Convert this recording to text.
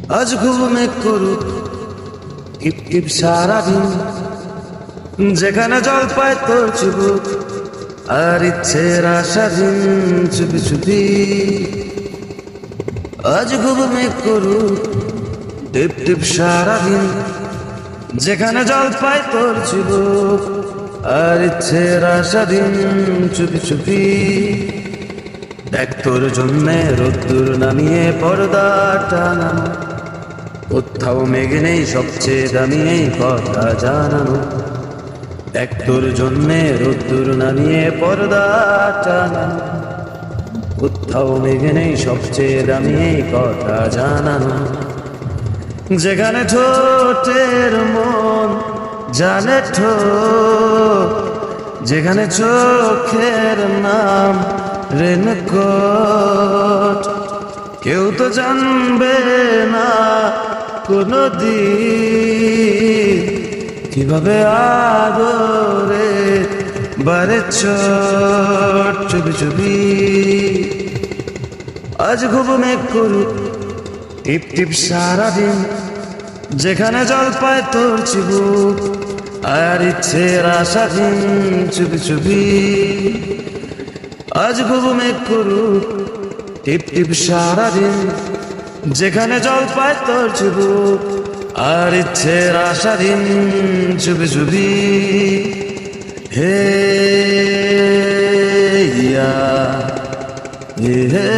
আজ ঘুমে করুক টিপ টিপ সারাদিন, যেখানে জল পায় তোর চুবুক আর ইচ্ছের আশাধীন চুপি চুপি। আজ ঘুমে করুক টিপ টিপ সারাদিন, যেখানে জল পায় তোর চুবুক আর ইচ্ছের আশাধীন চুপি চুপি। দেখ তোর জন্যে রোদ্দুর নামিয়ে পর্দা টানা, কোথাও মেঘ নেই সবচেয়ে দামি এই কথা জানানো। দেখ তোর জন্যে রোদ্দুর নামিয়ে পর্দা টানা, কোথাও মেঘ নেই সবচেয়ে দামি এই কথা জানানো। যেখানে ঠোঁটের মন জানে ঠোঁট, যেখানে চোখের নাম রেনকোট, কেউ তো জানবে না কোনদিন কিভাবে আদরে বারে চোট চুপি চুপি। আজ ঘুমে করুক টিপ টিপ সারাদিন, যেখানে জল পায় তোর চিবুক আর ইচ্ছের আশাধীন চুপি চুপি। আজ ঘুমে করুক টিপ টিপ সারাদিন, যেখানে জল পায় তোর চিবুক আর ইচ্ছের আশাধীন চুপি চুপি। হে ইয়া হে